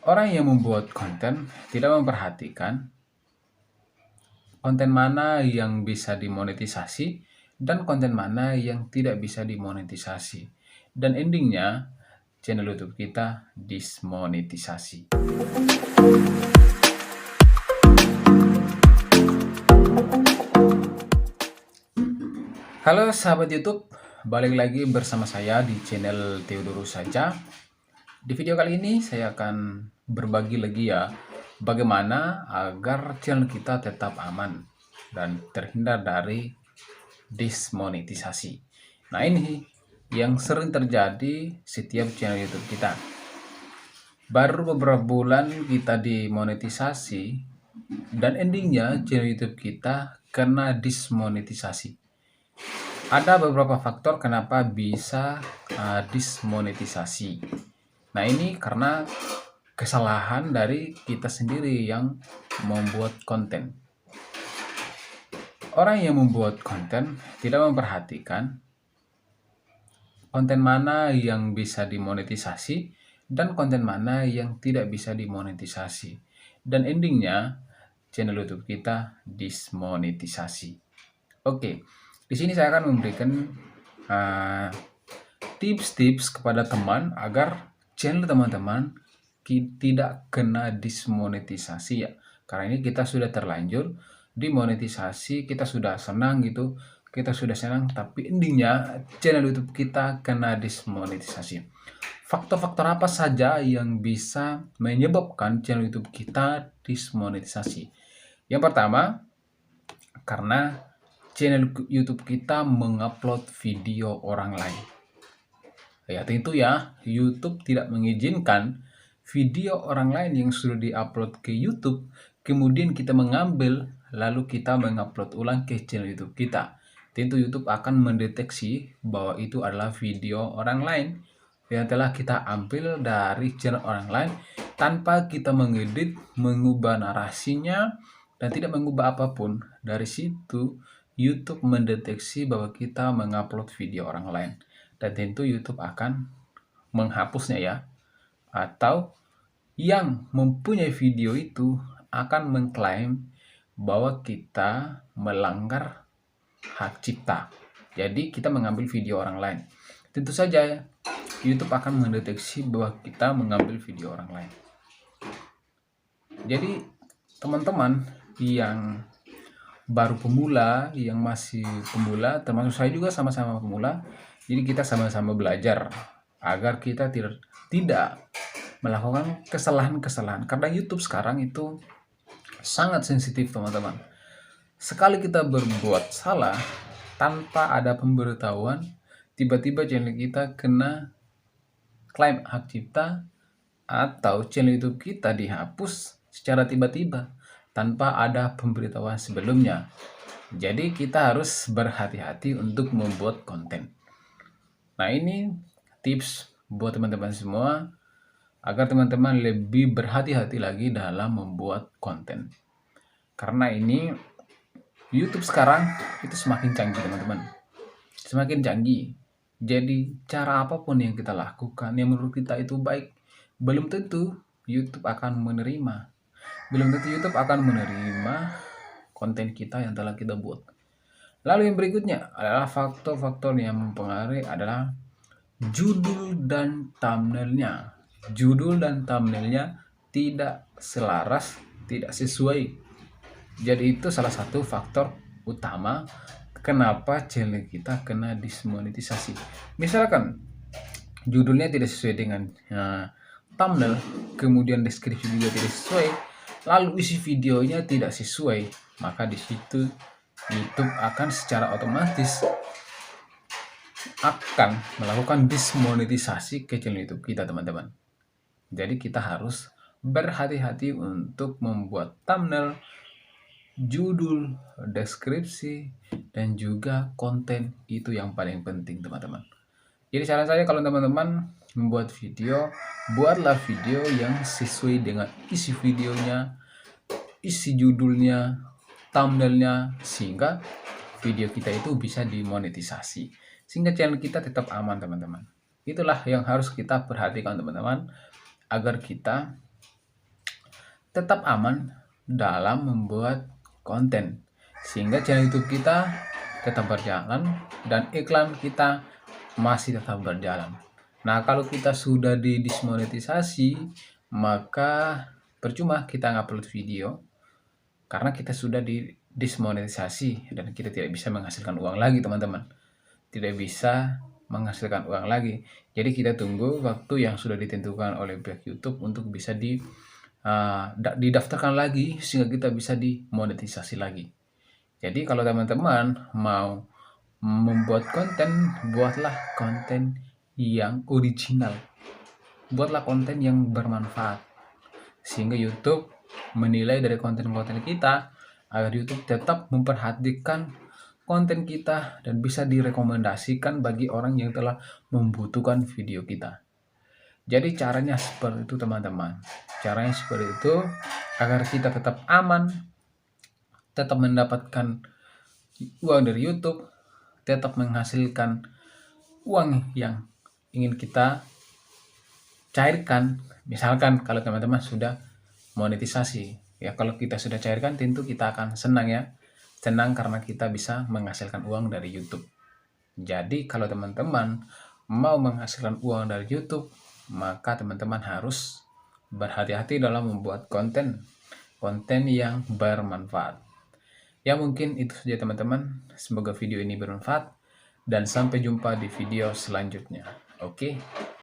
Orang yang membuat konten tidak memperhatikan konten mana yang bisa dimonetisasi dan konten mana yang tidak bisa dimonetisasi. Dan endingnya, channel YouTube kita dismonetisasi. Halo sahabat YouTube, balik lagi bersama saya di channel Theodorus saja. Di video kali ini saya akan berbagi lagi ya, bagaimana agar channel kita tetap aman dan terhindar dari dismonetisasi. Nah, ini yang sering terjadi setiap channel YouTube kita. Baru beberapa bulan kita dimonetisasi dan endingnya channel YouTube kita kena dismonetisasi. Ada beberapa faktor kenapa bisa dismonetisasi. Nah, ini karena kesalahan dari kita sendiri yang membuat konten. Orang yang membuat konten tidak memperhatikan konten mana yang bisa dimonetisasi dan konten mana yang tidak bisa dimonetisasi. Dan endingnya, channel YouTube kita dismonetisasi. Oke, di sini saya akan memberikan tips-tips kepada teman agar channel teman-teman tidak kena dismonetisasi ya. Karena ini kita sudah terlanjur dimonetisasi, kita sudah senang gitu, kita sudah senang, tapi endingnya channel YouTube kita kena dismonetisasi. Faktor-faktor apa saja yang bisa menyebabkan channel YouTube kita dismonetisasi? Yang pertama, karena channel YouTube kita mengupload video orang lain. Ya, tentu ya, YouTube tidak mengizinkan video orang lain yang sudah diupload ke YouTube, kemudian kita mengambil, lalu kita mengupload ulang ke channel YouTube kita. Tentu YouTube akan mendeteksi bahwa itu adalah video orang lain yang telah kita ambil dari channel orang lain tanpa kita mengedit, mengubah narasinya, dan tidak mengubah apapun. Dari situ, YouTube mendeteksi bahwa kita mengupload video orang lain. Dan tentu YouTube akan menghapusnya ya. Atau yang mempunyai video itu akan mengklaim bahwa kita melanggar hak cipta. Jadi kita mengambil video orang lain. Tentu saja YouTube akan mendeteksi bahwa kita mengambil video orang lain. Jadi teman-teman yang baru pemula, yang masih pemula, termasuk saya juga sama-sama pemula, jadi kita sama-sama belajar agar kita tidak melakukan kesalahan-kesalahan. Karena YouTube sekarang itu sangat sensitif teman-teman. Sekali kita berbuat salah tanpa ada pemberitahuan, tiba-tiba channel kita kena klaim hak cipta atau channel YouTube kita dihapus secara tiba-tiba tanpa ada pemberitahuan sebelumnya. Jadi kita harus berhati-hati untuk membuat konten. Nah, ini tips buat teman-teman semua agar teman-teman lebih berhati-hati lagi dalam membuat konten. Karena ini YouTube sekarang itu semakin canggih teman-teman. Semakin canggih. Jadi cara apapun yang kita lakukan yang menurut kita itu baik, belum tentu YouTube akan menerima. Belum tentu YouTube akan menerima konten kita yang telah kita buat. Lalu yang berikutnya adalah faktor-faktor yang mempengaruhi adalah judul dan thumbnailnya. Judul dan thumbnailnya tidak selaras, tidak sesuai. Jadi itu salah satu faktor utama kenapa channel kita kena dismonetisasi. Misalkan judulnya tidak sesuai dengan thumbnail, kemudian deskripsi juga tidak sesuai, lalu isi videonya tidak sesuai, maka di situ YouTube akan secara otomatis akan melakukan dismonetisasi ke channel YouTube kita teman-teman. Jadi kita harus berhati-hati untuk membuat thumbnail, judul, deskripsi, dan juga konten. Itu yang paling penting teman-teman. Jadi saran saya kalau teman-teman membuat video, buatlah video yang sesuai dengan isi videonya, isi judulnya, thumbnailnya, sehingga video kita itu bisa dimonetisasi, sehingga channel kita tetap aman teman-teman. Itulah yang harus kita perhatikan teman-teman, agar kita tetap aman dalam membuat konten, sehingga channel YouTube kita tetap berjalan dan iklan kita masih tetap berjalan. Nah, kalau kita sudah didismonetisasi, maka percuma kita ngupload video karena kita sudah didismonetisasi dan kita tidak bisa menghasilkan uang lagi, teman-teman. Tidak bisa menghasilkan uang lagi. Jadi kita tunggu waktu yang sudah ditentukan oleh pihak YouTube untuk bisa didaftarkan lagi sehingga kita bisa dimonetisasi lagi. Jadi kalau teman-teman mau membuat konten, buatlah konten yang original. Buatlah konten yang bermanfaat. Sehingga YouTube menilai dari konten-konten kita agar YouTube tetap memperhatikan konten kita dan bisa direkomendasikan bagi orang yang telah membutuhkan video kita. Jadi caranya seperti itu, teman-teman. Caranya seperti itu agar kita tetap aman, tetap mendapatkan uang dari YouTube, tetap menghasilkan uang yang ingin kita cairkan. Misalkan kalau teman-teman sudah monetisasi, ya kalau kita sudah cairkan tentu kita akan senang ya. Senang karena kita bisa menghasilkan uang dari YouTube. Jadi kalau teman-teman mau menghasilkan uang dari YouTube, maka teman-teman harus berhati-hati dalam membuat konten yang bermanfaat. Ya mungkin itu saja, teman-teman. Semoga video ini bermanfaat dan sampai jumpa di video selanjutnya. Oke.